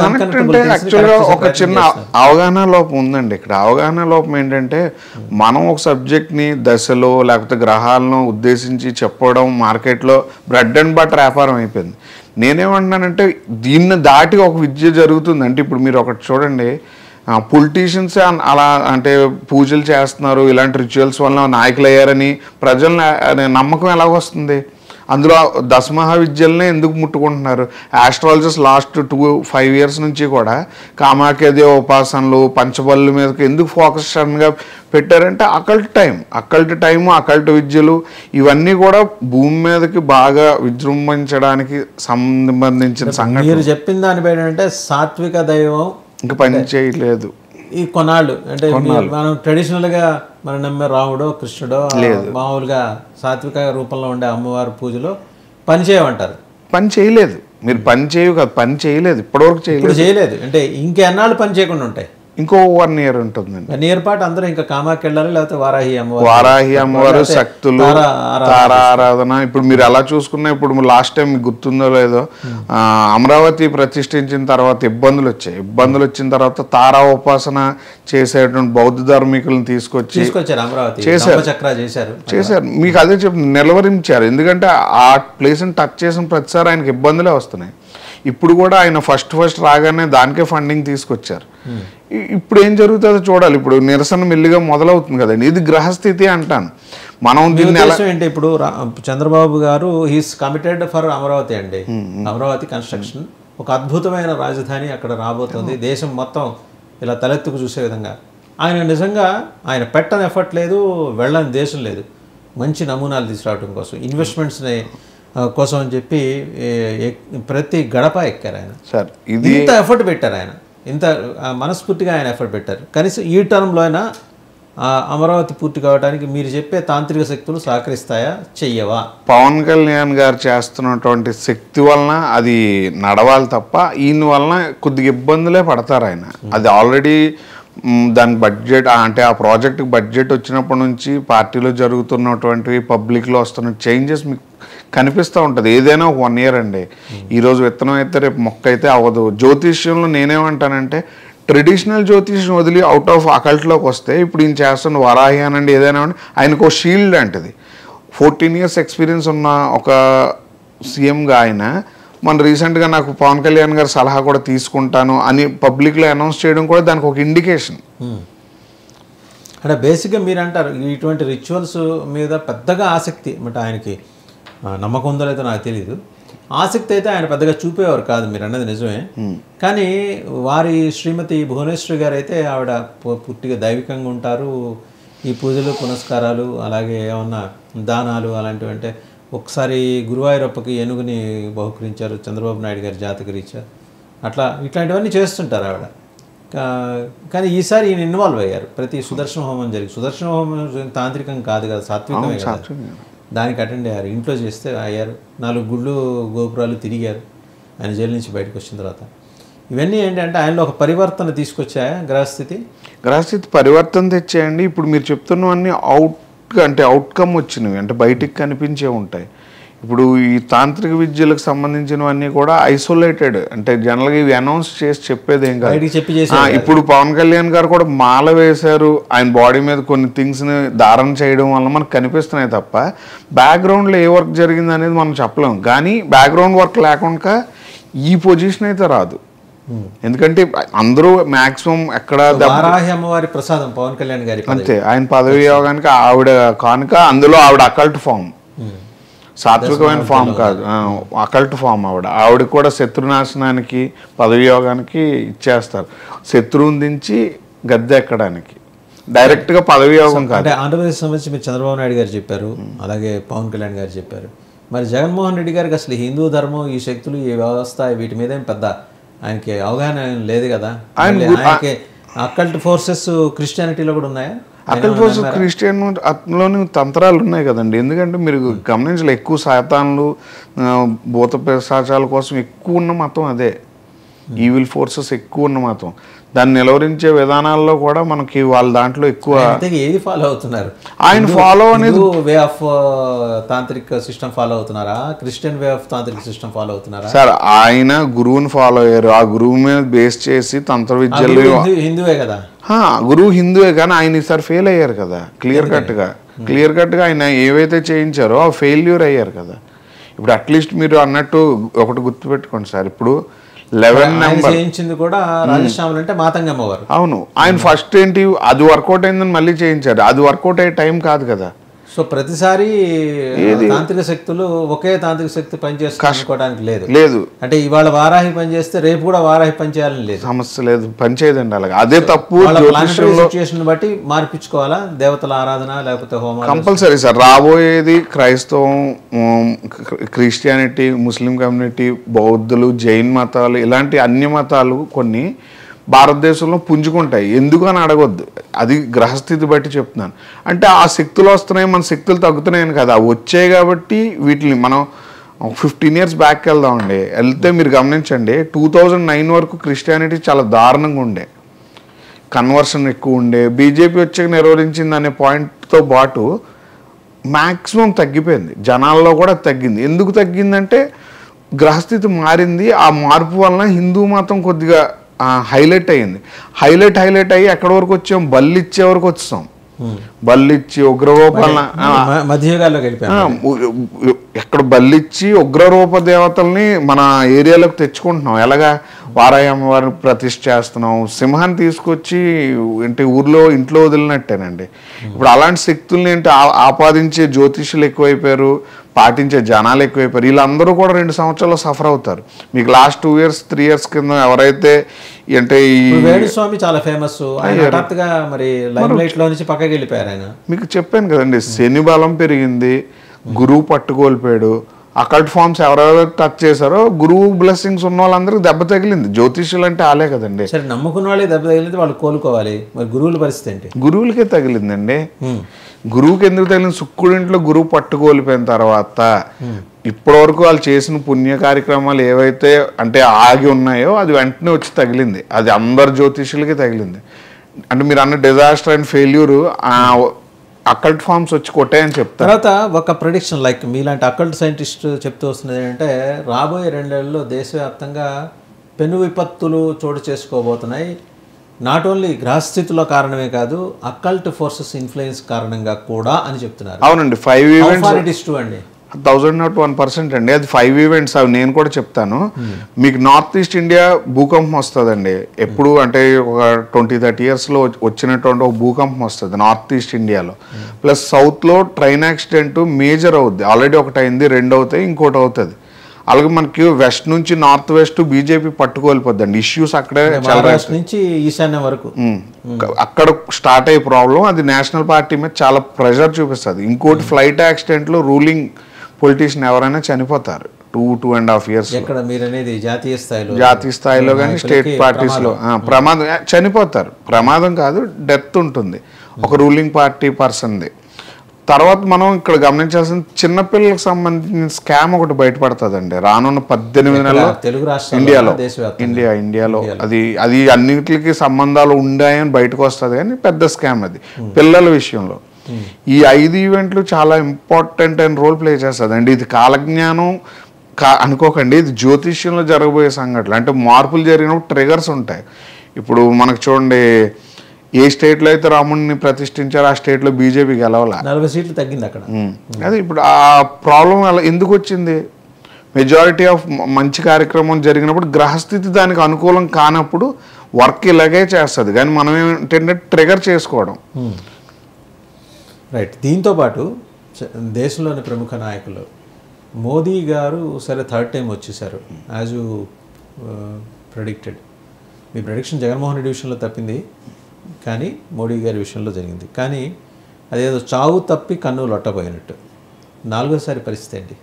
కనెక్ట్ అంటే యాక్చువల్గా ఒక చిన్న అవగాహన లోపం ఉందండి. ఇక్కడ అవగాహన లోపం ఏంటంటే మనం ఒక సబ్జెక్ట్ని దశలో లేకపోతే గ్రహాలను ఉద్దేశించి చెప్పడం మార్కెట్లో బ్రెడ్ అండ్ బటర్ వ్యాపారం అయిపోయింది. నేనేమంటున్నానంటే దీన్ని దాటి ఒక విద్య జరుగుతుంది. అంటే ఇప్పుడు మీరు ఒకటి చూడండి, పొలిటీషియన్స్ అలా అంటే పూజలు చేస్తున్నారు, ఇలాంటి రిచువల్స్ వల్ల నాయకులు అయ్యారని ప్రజల నమ్మకం ఎలాగొస్తుంది? అందులో దశమహావిద్యలనే ఎందుకు ముట్టుకుంటున్నారు? ఆస్ట్రాలజిస్ట్ లాస్ట్ 5 years నుంచి కూడా కామాఖ్యదే ఉపాసనలు, పంచబళ్ళు మీదకి ఎందుకు ఫోకస్ సడన్గా పెట్టారంటే అకల్ట్ టైము, అకల్ట్ విద్యలు ఇవన్నీ కూడా భూమి మీదకి బాగా విజృంభించడానికి సంబంధించిన సంఘటన. మీరు చెప్పిన దాని పేరు అంటే సాత్విక దైవం ఇంకా పని చేయలేదు ఈ కొన్నాళ్ళు. అంటే మనం ట్రెడిషనల్గా మనం నమ్మే రాముడో కృష్ణుడో మామూలుగా సాత్విక రూపంలో ఉండే అమ్మవారి పూజలో పని చేయమంటారు. పని చేయలేదు, మీరు పని చేయవు కదా, పని చేయలేదు, ఇప్పటివరకు చేయలేదు. అంటే ఇంకెన్నాళ్ళు పని చేయకుండా ఉంటాయి? ఇంకో 1 year ఉంటుందండి. 1 year పాటు అందరూ ఇంకా కామాఖ్య వెళ్ళాలి, లేకపోతే వారాహి అమ్మవారు శక్తులు, తారా ఆరాధన. ఇప్పుడు మీరు ఎలా చూసుకున్నా, ఇప్పుడు లాస్ట్ టైం మీకు గుర్తుందో లేదో, అమరావతి ప్రతిష్ఠించిన తర్వాత ఇబ్బందులు వచ్చిన తర్వాత తారా ఉపాసన చేసేటువంటి బౌద్ధ ధార్మికులను తీసుకొచ్చారు, అమరావతి చేశారు. మీకు అదే చెప్తుంది, నిలవరించారు. ఎందుకంటే ఆ ప్లేస్ని టచ్ చేసిన ప్రతిసారి ఆయనకి ఇబ్బందులే వస్తున్నాయి. ఇప్పుడు కూడా ఆయన ఫస్ట్ రాగానే దానికే ఫండింగ్ తీసుకొచ్చారు. ఇప్పుడు ఏం జరుగుతుందో చూడాలి. ఇప్పుడు నిరసన మెల్లిగా మొదలవుతుంది కదండి, ఇది గ్రహస్థితి అంటాను. మనం దీన్ని ఏంటి, ఇప్పుడు చంద్రబాబు గారు హీస్ కమిటెడ్ ఫర్ అమరావతి అండి. అమరావతి కన్స్ట్రక్షన్ ఒక అద్భుతమైన రాజధాని అక్కడ రాబోతుంది, దేశం మొత్తం ఇలా తలెత్తుకు చూసే విధంగా. ఆయన నిజంగా ఆయన పెట్టని ఎఫర్ట్ లేదు, వెళ్ళని దేశం లేదు మంచి నమూనాలు తీసుకురావడం కోసం, ఇన్వెస్ట్మెంట్స్ని కోసం అని చెప్పి ప్రతి గడప ఎక్కారు ఆయన. ఇంత ఎఫర్ట్ పెట్టారు ఆయన, ఇంత మనస్ఫూర్తిగా ఆయన ఎఫర్ట్ పెట్టారు. కనీసం ఈ టర్మ్లో అయినా అమరావతి పూర్తి కావడానికి మీరు చెప్పే తాంత్రిక శక్తులు సహకరిస్తాయా, చెయ్యవా? పవన్ కళ్యాణ్ గారు చేస్తున్నటువంటి శక్తి వలన అది నడవాలి తప్ప ఈయన వలన కొద్దిగా ఇబ్బందులే పడతారు ఆయన. అది ఆల్రెడీ దాని బడ్జెట్ అంటే ఆ ప్రాజెక్ట్కి బడ్జెట్ వచ్చినప్పటి నుంచి పార్టీలో జరుగుతున్నటువంటి పబ్లిక్లో వస్తున్న చేంజెస్ మీకు కనిపిస్తూ ఉంటుంది. ఏదైనా ఒక 1 year అండి. ఈరోజు విత్తనం అయితే రేపు మొక్క అయితే అవ్వదు. జ్యోతిష్యంలో నేనేమంటానంటే ట్రెడిషనల్ జ్యోతిష్యం వదిలి అవుట్ ఆఫ్ అకల్ట్లోకి వస్తే ఇప్పుడు ఈయన చేస్తున్న వరాహి అనండి ఏదైనా ఆయనకు ఒక షీల్డ్ అంటది. 14 years ఎక్స్పీరియన్స్ ఉన్న ఒక సీఎంగా ఆయన మన రీసెంట్గా నాకు పవన్ కళ్యాణ్ గారు సలహా కూడా తీసుకుంటాను అని పబ్లిక్లో అనౌన్స్ చేయడం కూడా దానికి ఒక ఇండికేషన్. అంటే బేసిక్గా మీరు అంటారు ఇటువంటి రిచువల్స్ మీద పెద్దగా ఆసక్తి అంటే ఆయనకి నమ్మకం ఉందో లేదో నాకు తెలియదు, ఆసక్తి అయితే ఆయన పెద్దగా చూపేవారు కాదు, మీరు అన్నది నిజమే. కానీ వారి శ్రీమతి భువనేశ్వరి గారు అయితే ఆవిడ పూర్తిగా దైవికంగా ఉంటారు. ఈ పూజలు పునస్కారాలు అలాగే ఏమన్నా దానాలు అలాంటివి అంటే ఒకసారి గురువాయూరప్పకి ఏనుగుని బహుకరించారు చంద్రబాబు నాయుడు గారి జాతకరీత్యా, అట్లా ఇట్లాంటివన్నీ చేస్తుంటారు ఆవిడ. కానీ ఈసారి ఈయన ఇన్వాల్వ్ అయ్యారు. ప్రతి సుదర్శన హోమం జరిగి, సుదర్శన హోమం తాంత్రికం కాదు కదా, సాత్వికమే కదా, దానికి అటెండ్ అయ్యారు. ఇంట్లో చేస్తే అయ్యారు, 4 గుళ్ళు గోపురాలు తిరిగారు ఆయన జైలు నుంచి బయటకు వచ్చిన తర్వాత. ఇవన్నీ ఏంటంటే ఆయనలో ఒక పరివర్తన తీసుకొచ్చాయా? గ్రహస్థితి పరివర్తన తెచ్చాయండి. ఇప్పుడు మీరు చెప్తున్నవన్నీ అవుట్కమ్ వచ్చినవి, అంటే బయటికి కనిపించే ఉంటాయి. ఇప్పుడు ఈ తాంత్రిక విద్యలకు సంబంధించినవన్నీ కూడా ఐసోలేటెడ్, అంటే జనరల్గా ఇవి అనౌన్స్ చేసి చెప్పేది ఏం కాదు. ఇప్పుడు పవన్ కళ్యాణ్ గారు కూడా మాల వేశారు, ఆయన బాడీ మీద కొన్ని థింగ్స్ని ధారణ చేయడం వల్ల మనకు కనిపిస్తున్నాయి తప్ప బ్యాక్గ్రౌండ్లో ఏ వర్క్ జరిగింది అనేది మనం చెప్పలేము. కానీ బ్యాక్గ్రౌండ్ వర్క్ లేకుండా ఈ పొజిషన్ అయితే రాదు. ఎందుకంటే అందరూ మాక్సిమం ఎక్కడ అమ్మవారి ప్రసాదం పవన్ కళ్యాణ్ గారి అంతే, ఆయన పదవి యోగానికి ఆవిడ కానుక, అందులో ఆవిడ అకల్ట్ ఫామ్, సాత్వికమైన ఫామ్ కాదు, అకల్ట్ ఫామ్. ఆవిడ కూడా శత్రునాశనానికి పదవి యోగానికి ఇచ్చేస్తారు, శత్రువుని దించి గద్దె ఎక్కడానికి, డైరెక్ట్గా పదవి యోగం కాదు. అంటే ఆంధ్రప్రదేశ్ సంబంధించి మీరు చంద్రబాబు నాయుడు గారు చెప్పారు, అలాగే పవన్ కళ్యాణ్ గారు చెప్పారు. మరి జగన్మోహన్ రెడ్డి గారికి అసలు హిందూ ధర్మం, ఈ శక్తులు, ఈ వ్యవస్థ, వీటి మీద ఏం పెద్ద ఆయనకి అవగాహన లేదు కదా. ఆయనకి అకల్ట్ ఫోర్సెస్ క్రిస్టియానిటీలో కూడా ఉన్నాయా? అకల్ట్ ఫోర్సెస్ క్రిస్టియన్లోని తంత్రాలు ఉన్నాయి కదండి. ఎందుకంటే మీరు గమనించలే, ఎక్కువ శాతాలు భూత పిశాచాల కోసం ఎక్కువ ఉన్న మతం అదే, ఈవిల్ ఫోర్సెస్ ఎక్కువ ఉన్న మతం. దాన్ని నిలవరించే విధానాల్లో కూడా మనకి వాళ్ళ దాంట్లో ఎక్కువ ఏది ఫాలో అవుతున్నారు? ఆయన ఫాలో అనేది way of Tantrik system follow అవుతున్నారా, Christian way of Tantrik system follow అవుతున్నారా? సార్ ఆయన గురువుని ఫాలో అయ్యారు, ఆ గురువు మీద బేస్ చేసి తంత్ర విద్యలు, హిందువే కదా గురువు హిందువే, కానీ ఆయన ఈసారి ఫెయిల్ అయ్యారు కదా. క్లియర్ కట్గా ఆయన ఏవైతే చేయించారో ఆ ఫెయిల్యూర్ అయ్యారు కదా. ఇప్పుడు అట్లీస్ట్ మీరు అన్నట్టు ఒకటి గుర్తుపెట్టుకోండి సార్, ఇప్పుడు 11 నెంబర్ చేయించింది కూడా రాజశ్యామలు అంటే మాతంగమ్మవారు. అవును, ఆయన ఫస్ట్ ఏంటి అది వర్కౌట్ అయిందని మళ్ళీ చేయించారు, అది వర్కౌట్ అయ్యే టైం కాదు కదా. సో ప్రతిసారి తాంత్రిక శక్తులు ఒకే తాంత్రిక శక్తి పనిచేసుకోవడానికి లేదు. అంటే ఇవాళ వారాహి పనిచేస్తే రేపు కూడా వారాహి పనిచేయాలని లేదు, సమస్య లేదు, పనిచేయదండి. అలాగే అదే తప్పు. సిచ్యుయేషన్ బట్టి మార్పించుకోవాలా దేవతల ఆరాధన లేకపోతే హోమం కంపల్సరీ సార్. రాబోయేది క్రైస్తవం, క్రిస్టియానిటీ, ముస్లిం కమ్యూనిటీ, బౌద్ధులు, జైన్ మతాలు, ఇలాంటి అన్య మతాలు కొన్ని భారతదేశంలో పుంజుకుంటాయి. ఎందుకు అని అడగొద్దు, అది గ్రహస్థితి బట్టి చెప్తున్నాను. అంటే ఆ శక్తులు వస్తున్నాయి, మన శక్తులు తగ్గుతున్నాయని కదా, అవి వచ్చాయి కాబట్టి వీటిని మనం 15 years బ్యాక్ వెళ్తే మీరు గమనించండి, 2009 వరకు క్రిస్టియానిటీ చాలా దారుణంగా ఉండే, కన్వర్షన్ ఎక్కువ ఉండే, బీజేపీ వచ్చాక నిర్వహించింది అనే పాయింట్తో పాటు మ్యాక్సిమం తగ్గిపోయింది, జనాల్లో కూడా తగ్గింది. ఎందుకు తగ్గిందంటే గ్రహస్థితి మారింది. ఆ మార్పు వలన హిందూ మతం కొద్దిగా హైలైట్ అయ్యింది. హైలైట్ అయ్యి ఎక్కడి వరకు వచ్చాం, బల్లి ఇచ్చే వరకు వచ్చాం. బల్లిచ్చి ఉగ్రరూపాలను ఎక్కడ బల్లిచ్చి ఉగ్రరూప దేవతల్ని మన ఏరియాలోకి తెచ్చుకుంటున్నాం. ఎలాగా వారాహి అమ్మవారిని ప్రతిష్ఠ చేస్తున్నాం, సింహాన్ని తీసుకొచ్చి ఏంటి ఊర్లో ఇంట్లో వదిలినట్టేనండి. ఇప్పుడు అలాంటి శక్తుల్ని ఏంటి ఆపాదించే జ్యోతిష్యులు ఎక్కువైపోయారు, పాటించే జనాలు ఎక్కువైపోయారు. వీళ్ళందరూ కూడా 2 సంవత్సరాలు సఫర్ అవుతారు. మీకు లాస్ట్ 2 years 3 years కింద ఎవరైతే అంటే వేణుస్వామి చాలా ఫేమస్, మరి లైమ్లైట్ లో నుంచి పక్కకి వెళ్ళిపోయారు ఆయన. మీకు చెప్పాను కదండి, శని బలం పెరిగింది, గురువు పట్టుకోల్పోయాడు. అకల్ట్ ఫార్మ్స్ ఎవరెవరు టచ్ చేశారో గురువు బ్లెస్సింగ్స్ ఉన్న వాళ్ళందరికీ దెబ్బ తగిలింది. జ్యోతిష్యులు అంటే ఆలే కదండి. సరే, నమ్ముకున్న వాళ్ళే దెబ్బ తగిలింది, వాళ్ళు కోలుకోవాలి. మరి గురువుల పరిస్థితి ఏంటి? గురువులకే తగిలిందండి. గురువుకి ఎందుకు తగిలింది? శుక్రుడింట్లో గురువు పట్టుకోల్పోయిన తర్వాత ఇప్పటి వరకు వాళ్ళు చేసిన పుణ్య కార్యక్రమాలు ఏవైతే అంటే ఆగి ఉన్నాయో అది వెంటనే వచ్చి తగిలింది. అది అందరు జ్యోతిష్యులకి తగిలింది. అంటే మీరు అన్న disaster and failure occult forms వచ్చి కొట్టాయని చెప్తారు. తర్వాత ఒక ప్రెడిక్షన్ లైక్ మీలాంటి అకల్ట్ సైంటిస్ట్ చెప్తూ వస్తున్నది ఏంటంటే, రాబోయే 2 ఏళ్లలో దేశవ్యాప్తంగా పెను విపత్తులు చోటు చేసుకోబోతున్నాయి. నాట్ ఓన్లీ గ్రహస్థితిలో కారణమే కాదు, అకల్ట్ ఫోర్సెస్ ఇన్ఫ్లుయెన్స్ కారణంగా కూడా అని చెప్తున్నారు. అవునండి, 5 events అండి. 101% అండి. అది 5 ఈవెంట్స్, అవి నేను కూడా చెప్తాను. మీకు నార్త్ ఈస్ట్ ఇండియా భూకంపం వస్తుందండి ఎప్పుడు, అంటే ఒక 20-30 ఇయర్స్లో వచ్చినటువంటి ఒక భూకంపం వస్తుంది నార్త్ ఈస్ట్ ఇండియాలో. ప్లస్ సౌత్లో ట్రైన్ యాక్సిడెంట్ మేజర్ అవుద్ది, ఆల్రెడీ ఒకటి అయింది, 2 అవుతాయి, ఇంకోటి అవుతుంది. అలాగే మనకి వెస్ట్ నుంచి నార్త్ వెస్ట్ బీజేపీ పట్టుకోలిపోద్దండి. ఇష్యూస్ అక్కడే మహారాష్ట్ర నుంచి ఈశాన్యం వరకు అక్కడ స్టార్ట్ అయ్యే ప్రాబ్లం, అది నేషనల్ పార్టీ మీద చాలా ప్రెషర్ చూపిస్తుంది. ఇంకోటి ఫ్లైట్ యాక్సిడెంట్లో రూలింగ్ పొలిటీషియన్ ఎవరైనా చనిపోతారు 2.5 ఇయర్స్. ఎక్కడ మీరు అనేది జాతీయ స్థాయిలో కానీ స్టేట్ పార్టీస్లో ప్రమాదం, చనిపోతారు. ప్రమాదం కాదు, డెత్ ఉంటుంది ఒక రూలింగ్ పార్టీ పర్సన్ది. తర్వాత మనం ఇక్కడ గమనించాల్సిన చిన్నపిల్లలకు సంబంధించిన స్కామ్ ఒకటి బయటపడుతుందండి రానున్న 18 నెలల్లో తెలుగు రాష్ట్రాల్లో, ఇండియాలో. అది అన్నిటికీ సంబంధాలు ఉన్నాయని బయటకు వస్తుంది, కానీ పెద్ద స్కామ్ అది పిల్లల విషయంలో. ఈ 5 ఈవెంట్లు చాలా ఇంపార్టెంట్ అయిన రోల్ ప్లే చేస్తుంది అండి. ఇది కాలజ్ఞానం అనుకోకండి, ఇది జ్యోతిష్యంలో జరగబోయే సంఘటనలు. అంటే మార్పులు జరిగినప్పుడు ట్రిగర్స్ ఉంటాయి. ఇప్పుడు మనకు చూడండి, ఏ స్టేట్లో అయితే రాముడిని ప్రతిష్ఠించారో ఆ స్టేట్లో బీజేపీ గెలవాల, 40 సీట్లు తగ్గింది అక్కడ. అదే ఇప్పుడు ఆ ప్రాబ్లం అలా ఎందుకు వచ్చింది? మెజారిటీ ఆఫ్ మంచి కార్యక్రమం జరిగినప్పుడు గ్రహస్థితి దానికి అనుకూలం కానప్పుడు వర్క్ ఇలాగే చేస్తుంది, కానీ మనం ఏంటంటే ట్రిగర్ చేసుకోవడం. రైట్. దీంతోపాటు దేశంలోని ప్రముఖ నాయకులు మోదీ గారు సరే 3rd టైం వచ్చేసారు as you predicted. Me prediction Jaganmohan Reddy విషయంలో తప్పింది, కానీ మోడీ గారి విషయంలో జరిగింది. కానీ అదేదో చావు తప్పి కన్ను లొట్టపోయినట్టు 4వసారి పరిస్థితి ఏంటి?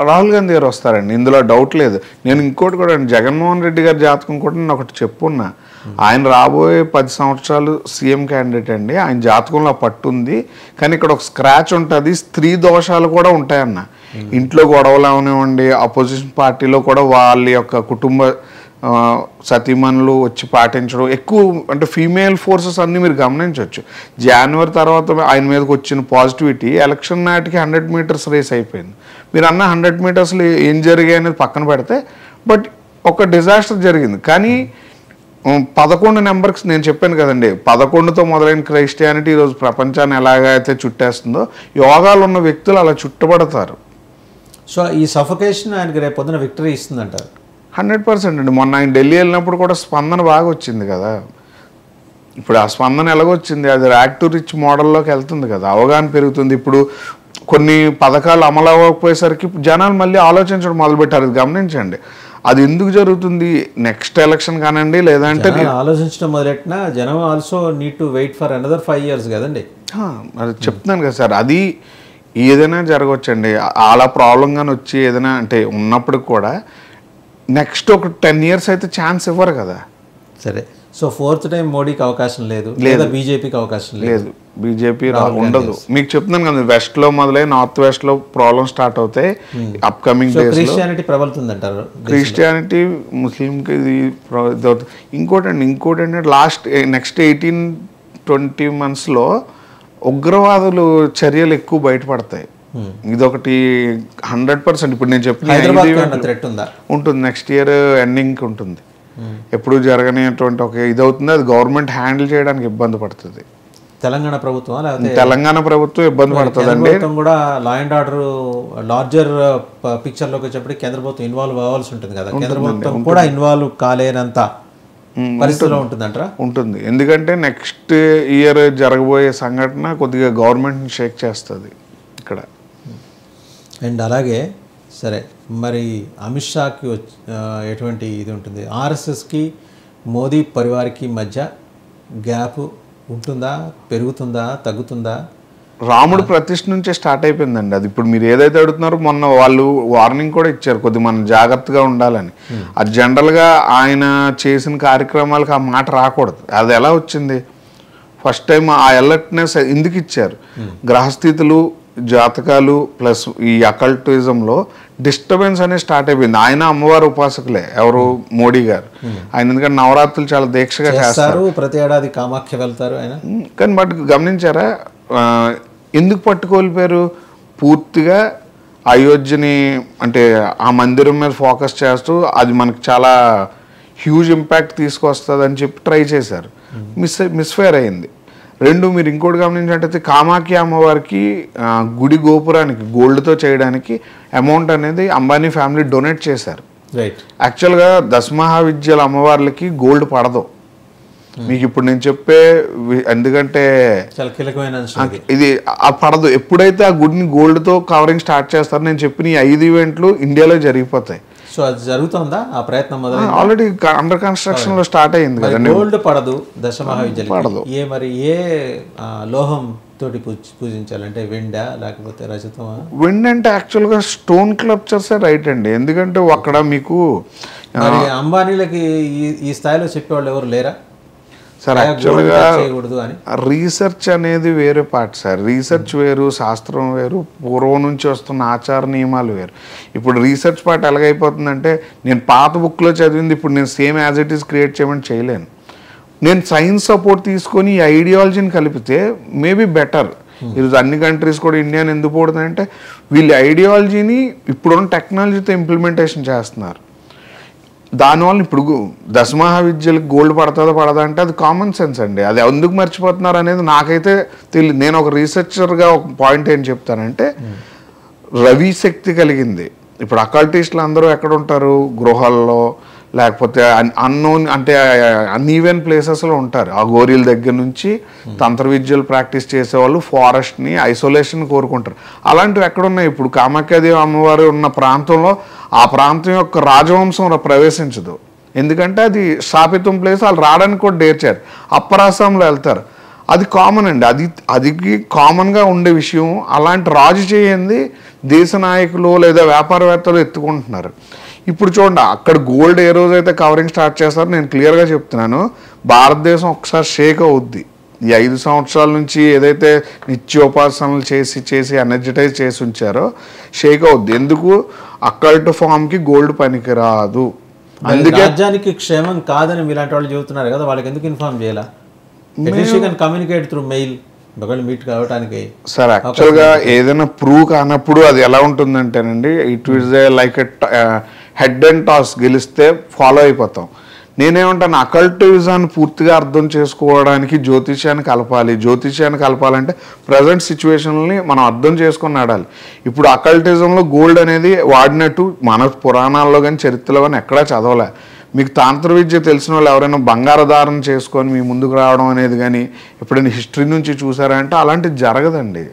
రాహుల్ గాంధీ గారు వస్తారండి, ఇందులో డౌట్ లేదు. నేను ఇంకోటి కూడా జగన్మోహన్ రెడ్డి గారి జాతకం కూడా నేను ఒకటి చెప్పున్నా. ఆయన రాబోయే 10 సంవత్సరాలు సీఎం క్యాండిడేట్ అండి. ఆయన జాతకంలో పట్టుంది, కానీ ఇక్కడ ఒక స్క్రాచ్ ఉంటుంది. స్త్రీ దోషాలు కూడా ఉంటాయన్న. ఇంట్లో గొడవలు అవనివ్వండి, అపోజిషన్ పార్టీలో కూడా వాళ్ళ యొక్క కుటుంబ సతీమణులు వచ్చి పాటించడం ఎక్కువ, అంటే ఫీమేల్ ఫోర్సెస్ అన్నీ మీరు గమనించవచ్చు. జనవరి తర్వాత ఆయన మీదకి వచ్చిన పాజిటివిటీ ఎలక్షన్ నాటికి 100 మీటర్స్ రేస్ అయిపోయింది. మీరు అన్న 100 మీటర్స్లో ఏం జరిగాయి అనేది పక్కన పెడితే, బట్ ఒక డిజాస్టర్ జరిగింది. కానీ 11 నెంబర్స్ నేను చెప్పాను కదండి, 11తో మొదలైన క్రైస్టియానిటీ ఈరోజు ప్రపంచాన్ని ఎలాగైతే చుట్టేస్తుందో, యోగాలు ఉన్న వ్యక్తులు అలా చుట్టబడతారు. సో ఈ సఫకేషన్ ఆయనకి రేపు పొద్దున విక్టరీ ఇస్తుందంటారు? 100% అండి. మొన్న ఆయన ఢిల్లీ వెళ్ళినప్పుడు కూడా స్పందన బాగా వచ్చింది కదా. ఇప్పుడు ఆ స్పందన ఎలాగొచ్చింది? అది ర్యాక్ టు రిచ్ మోడల్లోకి వెళ్తుంది కదా, అవగాహన పెరుగుతుంది. ఇప్పుడు కొన్ని పథకాలు అమలు అవ్వకపోయేసరికి జనాలు మళ్ళీ ఆలోచించడం మొదలుపెట్టారు. అది గమనించండి. అది ఎందుకు జరుగుతుంది? నెక్స్ట్ ఎలక్షన్ కానండి, లేదంటే ఆలోచించడం మొదలెట్టినా జనం also need to wait for another 5 years కదండి. అది చెప్తున్నాను కదా సార్, అది ఏదైనా జరగవచ్చండి. అలా ప్రాబ్లంగానే వచ్చి ఏదైనా అంటే ఉన్నప్పుడు కూడా నెక్స్ట్ ఒక 10 ఇయర్స్ అయితే ఛాన్స్ ఇవ్వరు కదా. సరే, సో 4th టైం మోడీకి అవకాశం లేదు, లేదా బీజేపీకి అవకాశం లేదు? బీజేపీ ఉండదు. మీకు చెప్తున్నాను కదా, వెస్ట్లో మొదలై నార్త్ వెస్ట్లో ప్రాబ్లం స్టార్ట్ అవుతాయి అప్కమింగ్ డేస్. క్రిస్టియానిటీ ప్రబలుతుందంటారు? క్రిస్టియానిటీ ముస్లింకి ఇది ఇంకోటి ఏంటంటే నెక్స్ట్ 18-20 మంత్స్లో ఉగ్రవాదులు చర్యలు ఎక్కువ బయటపడతాయి. ఇదొకటి 100%. ఇప్పుడు నేను చెప్పిన ఉంటుంది, నెక్స్ట్ ఇయర్ ఎండింగ్ ఉంటుంది. ఎప్పుడు జరగనేటువంటి ఒక ఇది అవుతుంది, అది గవర్నమెంట్ హ్యాండిల్ చేయడానికి ఇబ్బంది పడుతుంది. తెలంగాణ ప్రభుత్వం ఇబ్బంది పడుతుందండి. కూడా లా అండ్ ఆర్డర్ లార్జర్ పిక్చర్లోకి వచ్చేప్పటికి కేంద్ర ప్రభుత్వం ఇన్వాల్వ్ అవ్వాల్సి ఉంటుంది కదా. కేంద్ర ప్రభుత్వం కూడా ఇన్వాల్వ్ కాలేనంత పరిస్థితిలో ఉంటుందంటారా? ఉంటుంది. ఎందుకంటే నెక్స్ట్ ఇయర్ జరగబోయే సంఘటన కొద్దిగా గవర్నమెంట్ని షేక్ చేస్తుంది ఇక్కడ. అండ్ అలాగే సరే, మరి అమిత్ షాకి ఎటువంటి ఇది ఉంటుంది? ఆర్ఎస్ఎస్కి మోదీ పరివారికి మధ్య గ్యాప్ ఉంటుందా, పెరుగుతుందా, తగ్గుతుందా? రాముడు ప్రతిష్ఠ నుంచే స్టార్ట్ అయిపోయిందండి అది. ఇప్పుడు మీరు ఏదైతే అడుగుతున్నారో, మొన్న వాళ్ళు వార్నింగ్ కూడా ఇచ్చారు కొద్దిగా మనం జాగ్రత్తగా ఉండాలని. అది జనరల్గా ఆయన చేసిన కార్యక్రమాలకు ఆ మాట రాకూడదు. అది ఎలా వచ్చింది? ఫస్ట్ టైం ఆ అలర్ట్నెస్ ఎందుకు ఇచ్చారు? గ్రహస్థితులు, జాతకాలు ప్లస్ ఈ అకల్టిజంలో డిస్టర్బెన్స్ అనేది స్టార్ట్ అయిపోయింది. ఆయన అమ్మవారు ఉపాసకులే, ఎవరు? మోడీ గారు. ఆయన ఎందుకంటే నవరాత్రులు చాలా దీక్షగా చేస్తారు, ప్రతి ఏడాది కామాఖ్య వెళ్తారు ఆయన. కానీ బట్ గమనించారా ఎందుకు పట్టుకోల్పోయారు? పూర్తిగా అయోధ్యని అంటే ఆ మందిరం మీద ఫోకస్ చేస్తూ అది మనకు చాలా హ్యూజ్ ఇంపాక్ట్ తీసుకొస్తుంది అని చెప్పి ట్రై చేశారు. మిస్ఫైర్ అయింది. రెండు మీరు ఇంకోటి గమనించినట్టయితే కామాఖ్య అమ్మవారికి గుడి గోపురానికి గోల్డ్తో చేయడానికి అమౌంట్ అనేది అంబానీ ఫ్యామిలీ డొనేట్ చేశారు. రైట్. యాక్చువల్గా దశమహావిద్యల అమ్మవార్లకి గోల్డ్ పడదు మీకు ఇప్పుడు నేను చెప్పే, ఎందుకంటే చాలా కీలకమైన ఇది పడదు. ఎప్పుడైతే ఆ గుడిని గోల్డ్తో కవరింగ్ స్టార్ట్ చేస్తారో నేను చెప్పిన ఈ 5 ఈవెంట్లు ఇండియాలో జరిగిపోతాయి. సో అది జరుగుతుందా ఆ ప్రయత్నం? ఆల్రెడీ అండర్ కన్స్ట్రక్షన్ లో స్టార్ట్ అయింది కదండి. గోల్డ్ పడదు దశమహావిద్యలకి, పడదు. మరి ఏ లోహం తోటి పూజించాలంటే వెండా లేకపోతే రజతమా? వెండి అంటే యాక్చువల్గా స్టోన్ క్లప్చర్సే రైట్ అండి. ఎందుకంటే అక్కడ మీకు అంబానీలకి ఈ స్థాయిలో చెప్పేవాళ్ళు ఎవరు లేరా సార్? యాక్చువల్గా రీసెర్చ్ అనేది వేరే పార్ట్ సార్. రీసెర్చ్ వేరు, శాస్త్రం వేరు, పూర్వం నుంచి వస్తున్న ఆచార నియమాలు వేరు. ఇప్పుడు రీసెర్చ్ పార్ట్ ఎలాగైపోతుందంటే నేను పాత బుక్లో చదివింది ఇప్పుడు నేను same as it is create చేయమని చేయలేను. నేను సైన్స్ సపోర్ట్ తీసుకొని ఈ ఐడియాలజీని కలిపితే మేబీ బెటర్. ఈరోజు అన్ని కంట్రీస్ కూడా ఇండియాని ఎందుకు పోతుందంటే వీళ్ళ ఐడియాలజీని ఇప్పుడున్న టెక్నాలజీతో ఇంప్లిమెంటేషన్ చేస్తున్నారు. దానివల్ల ఇప్పుడు దశమహావిద్యలకు గోల్డ్ పడుతుందో పడదా అంటే అది కామన్ సెన్స్ అండి. అది ఎందుకు మర్చిపోతున్నారు అనేది నాకైతే తెలియదు. నేను ఒక రీసెర్చర్గా ఒక పాయింట్ ఏం చెప్తానంటే రవి శక్తి కలిగింది. ఇప్పుడు అకల్టిస్టులు అందరూ ఎక్కడ ఉంటారు? గృహాల్లో, లేకపోతే అన్నోన్ అంటే అన్ఈవెన్ ప్లేసెస్లో ఉంటారు. ఆ గోరీల దగ్గర నుంచి తంత్ర విద్యలు ప్రాక్టీస్ చేసేవాళ్ళు ఫారెస్ట్ని ఐసోలేషన్ కోరుకుంటారు. అలాంటివి ఎక్కడున్నాయి? ఇప్పుడు కామాఖ్యాదేవి అమ్మవారు ఉన్న ప్రాంతంలో ఆ ప్రాంతం యొక్క రాజవంశం ప్రవేశించదు. ఎందుకంటే అది స్థాపితం ప్లేస్, వాళ్ళు రావడానికి కూడా డేర్చారు. అప్పరాసంలో వెళ్తారు. అది కామన్ అండి. అది కామన్గా ఉండే విషయం. అలాంటి రాజు చేయండి దేశ నాయకులు లేదా వ్యాపారవేత్తలు ఎత్తుకుంటున్నారు. ఇప్పుడు చూడండి అక్కడ గోల్డ్ ఏ రోజైతే కవరింగ్ స్టార్ట్ చేస్తారో నేను క్లియర్గా చెప్తున్నాను, భారతదేశం ఒకసారి షేక్ అవుద్ది. ఈ 5 సంవత్సరాల నుంచి ఏదైతే నిత్యోపాసనలు చేసి ఎనర్జటైజ్ చేసి ఉంచారో షేక్ అవుద్ది. ఎందుకు? అక్కల్ట్ ఫామ్కి గోల్డ్ పనికిరాదు. అందుకే రాజ్యానికి క్షేమం కాదని మీలాంటి వాళ్ళు చెబుతున్నారు కదా, వాళ్ళకి ఎందుకు ఇన్ఫార్మ్ చేయాలా? కమ్యూనికేట్ త్రూ మెయిల్ మీట్ కావడానికి. సార్ యాక్చువల్గా ఏదైనా ప్రూవ్ కానప్పుడు అది ఎలా ఉంటుందంటేనండి, it is like head and toss. గెలిస్తే ఫాలో అయిపోతాం. నేనేమంటాను, అకల్టిజాన్ని పూర్తిగా అర్థం చేసుకోవడానికి జ్యోతిష్యాన్ని కలపాలి. జ్యోతిష్యాన్ని కలపాలంటే ప్రజెంట్ సిచ్యువేషన్ని మనం అర్థం చేసుకొని నడాలి. ఇప్పుడు అకల్టిజంలో గోల్డ్ అనేది వాడినట్టు మన పురాణాల్లో కానీ చరిత్రలో కానీ ఎక్కడా చదవలే. మీకు తాంత్ర విద్య తెలిసిన వాళ్ళు ఎవరైనా బంగారు ధారణ చేసుకొని మీ ముందుకు రావడం అనేది కానీ ఎప్పుడైనా హిస్టరీ నుంచి చూసారంటే అలాంటిది జరగదండి.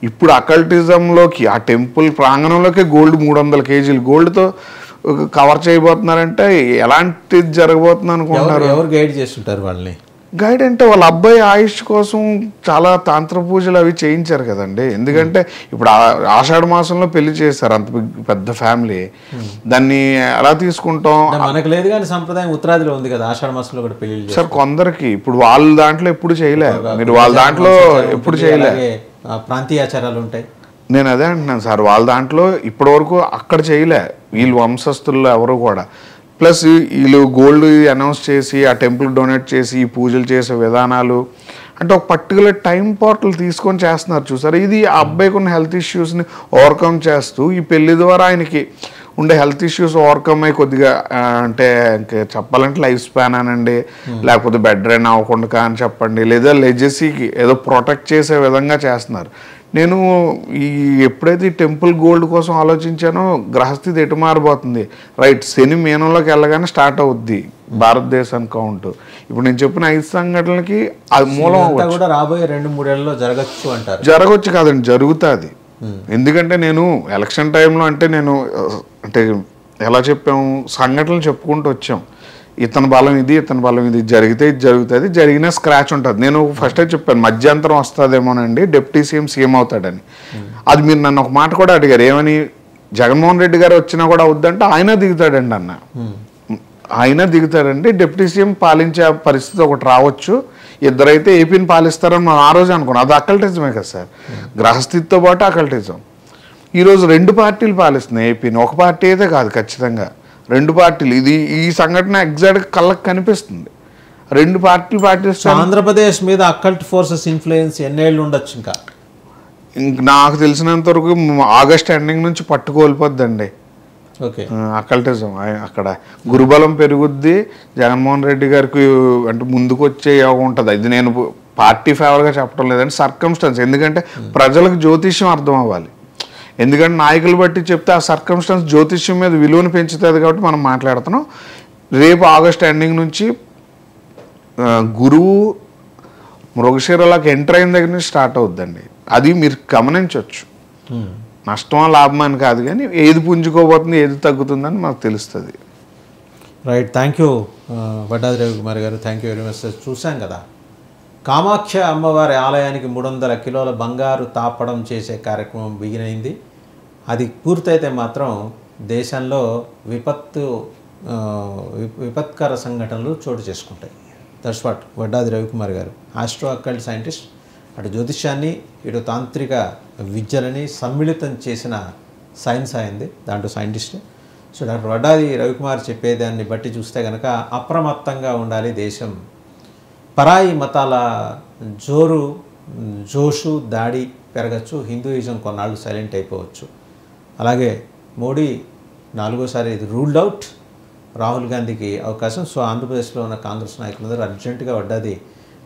ఇప్పుడు అకల్టిజంలోకి ఆ టెంపుల్ ప్రాంగణంలోకి గోల్డ్ 300 కేజీలు గోల్డ్తో కవర్ చేయబోతున్నారంటే ఎలాంటిది జరగబోతుంది అనుకుంటున్నారు? ఎవరు గైడ్ చేస్తుంటారు వాళ్ళని? గైడ్ అంటే వాళ్ళ అబ్బాయి ఆయుష్ కోసం చాలా తాంత్ర పూజలు అవి చేయించారు కదండి. ఎందుకంటే ఇప్పుడు ఆషాఢ మాసంలో పెళ్లి చేశారు అంత పెద్ద ఫ్యామిలీ. దాన్ని ఎలా తీసుకుంటాం? మనకు లేదు కానీ సంప్రదాయం ఉత్తరాదిలో ఉంది కదా ఆషాఢ మాసంలో కూడా పెళ్లి. సార్ కొందరికి ఇప్పుడు వాళ్ళ దాంట్లో ఎప్పుడు చేయలే, మీరు వాళ్ళ దాంట్లో ఎప్పుడు చేయలే, ప్రాంతీయ ఆచారాలు ఉంటాయి. నేను అదే అంటున్నాను సార్, వాళ్ళ దాంట్లో ఇప్పటి వరకు అక్కడ చేయలే వీళ్ళు వంశస్థుల్లో ఎవరు కూడా. ప్లస్ వీళ్ళు గోల్డ్ అనౌన్స్ చేసి ఆ టెంపుల్ డొనేట్ చేసి ఈ పూజలు చేసే విధానాలు అంటే ఒక పర్టికులర్ టైం పార్ట్లు తీసుకొని చేస్తున్నారు చూసారు. ఇది ఆ అబ్బాయికి ఉన్న హెల్త్ ఇష్యూస్ని ఓవర్కమ్ చేస్తూ ఈ పెళ్లి ద్వారా ఆయనకి ఉండే హెల్త్ ఇష్యూస్ ఓవర్కమ్ అయ్యి కొద్దిగా అంటే చెప్పాలంటే లైఫ్ స్పాన్ అనండి, లేకపోతే బెడ్ రెన్ అవ్వకుండా అని చెప్పండి, లేదా లెజసీకి ఏదో ప్రొటెక్ట్ చేసే విధంగా చేస్తున్నారు. నేను ఎప్పుడైతే ఈ టెంపుల్ గోల్డ్ కోసం ఆలోచించానో గ్రహస్థితి ఎటు మారిపోతుంది. రైట్, శని మీనంలోకి వెళ్ళగానే స్టార్ట్ అవుద్ది భారతదేశం కౌంట్. ఇప్పుడు నేను చెప్పిన 5 సంఘటనలకి అది మూలం కూడా రాబోయే 2-3 ఏళ్ళలో జరగచ్చు అంటారు. జరగచ్చు కాదండి, జరుగుతుంది. ఎందుకంటే నేను ఎలక్షన్ టైంలో అంటే ఎలా చెప్పాము, సంఘటనలు చెప్పుకుంటూ వచ్చాం. ఇతని బలం ఇది, ఇతని బలం ఇది, జరిగితే ఇది జరుగుతుంది, జరిగిన స్క్రాచ్ ఉంటుంది. నేను ఫస్టే చెప్పాను మధ్యంతరం వస్తుందేమోనండి, డిప్యూటీ సీఎం అవుతాడని. అది మీరు నన్ను ఒక మాట కూడా అడిగారు, ఏమని? జగన్మోహన్ రెడ్డి గారు వచ్చినా కూడా వద్దంటే ఆయన దిగుతాడండి అన్న. ఆయన దిగుతాడండి, డిప్యూటీ సీఎం పాలించే పరిస్థితి ఒకటి రావచ్చు, ఇద్దరైతే ఏపీని పాలిస్తారని మనం ఆ రోజు అనుకున్నాం. అది అకల్టిజమే కదా సార్, గ్రహస్థితితో పాటు అకల్టిజం. ఈరోజు 2 పార్టీలు పాలిస్తున్నాయి ఏపీని, ఒక పార్టీ అయితే కాదు, ఖచ్చితంగా 2 పార్టీలు. ఇది ఈ సంఘటన ఎగ్జాక్ట్ కళ్ళకు కనిపిస్తుంది. 2 పార్టీలు పాటిస్తాయి. ఆంధ్రప్రదేశ్ మీద అకల్ట్ ఫోర్సెస్ ఇన్ఫ్లుయెన్స్ ఎన్నేళ్ళు ఉండొచ్చు? ఇంకా నాకు తెలిసినంత వరకు ఆగస్ట్ ఎండింగ్ నుంచి పట్టుకోల్పోద్దండి అకల్టిజం. అక్కడ గురుబలం పెరుగుద్ది, జగన్మోహన్ రెడ్డి గారికి అంటే ముందుకు వచ్చే యోగం ఉంటుంది. అది నేను పార్టీ ఫేవర్గా చెప్పడం లేదంటే సర్కమ్స్టెన్స్. ఎందుకంటే ప్రజలకు జ్యోతిష్యం అర్థం అవ్వాలి. ఎందుకంటే నాయకులు బట్టి చెప్తే ఆ సర్కమ్స్టెన్స్ జ్యోతిష్యం మీద విలువను పెంచుతుంది కాబట్టి మనం మాట్లాడుతున్నాం. రేపు ఆగస్ట్ ఎండింగ్ నుంచి గురువు మృగశిరలోకి ఎంటర్ అయిన దగ్గర నుంచి స్టార్ట్ అవుద్దండి. అది మీరు గమనించవచ్చు. నష్టమా లాభమా అని కాదు, కానీ ఏది పుంజుకోబోతుంది ఏది తగ్గుతుందని మాకు తెలుస్తుంది. Right, thank you Vaddadi Ravikumar గారు, థ్యాంక్ యూ వెరీ మచ్. చూసాం కదా, కామాఖ్య అమ్మవారి ఆలయానికి 300 కిలోల బంగారు తాపడం చేసే కార్యక్రమం బిగినైంది. అది పూర్తయితే మాత్రం దేశంలో విపత్కర సంఘటనలు చోటు చేసుకుంటాయి. దట్స్ వాట్ వడ్డాది రవికుమార్ గారు, ఆస్ట్రో అకల్ట్ సైంటిస్ట్, అటు జ్యోతిష్యాన్ని ఇటు తాంత్రిక విద్యలని సమ్మిళితం చేసిన సైన్స్ అయింది, దాంట్లో scientist. So doctor Vaddadi Ravikumar చెప్పేదాన్ని బట్టి చూస్తే కనుక అప్రమత్తంగా ఉండాలి దేశం. పరాయి మతాల జోషు దాడి పెరగచ్చు, హిందూయిజం కొన్నాళ్ళు సైలెంట్ అయిపోవచ్చు. అలాగే మోడీ 4వసారి ఇది రూల్డ్ అవుట్, రాహుల్ గాంధీకి అవకాశం. సో ఆంధ్రప్రదేశ్లో ఉన్న కాంగ్రెస్ నాయకులందరూ అర్జెంటుగా వడ్డాది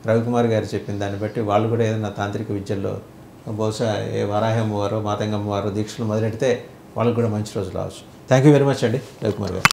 రవికుమార్ గారు చెప్పిన దాన్ని బట్టి వాళ్ళు కూడా ఏదైనా తాంత్రిక విద్యల్లో బహుశా ఏ వరాహి అమ్మవారో మాతంగ అమ్మవారో దీక్షలు మొదలెడితే వాళ్ళకి కూడా మంచి రోజులు రావచ్చు. థ్యాంక్ యూ వెరీ మచ్ అండి రవికుమార్ గారు.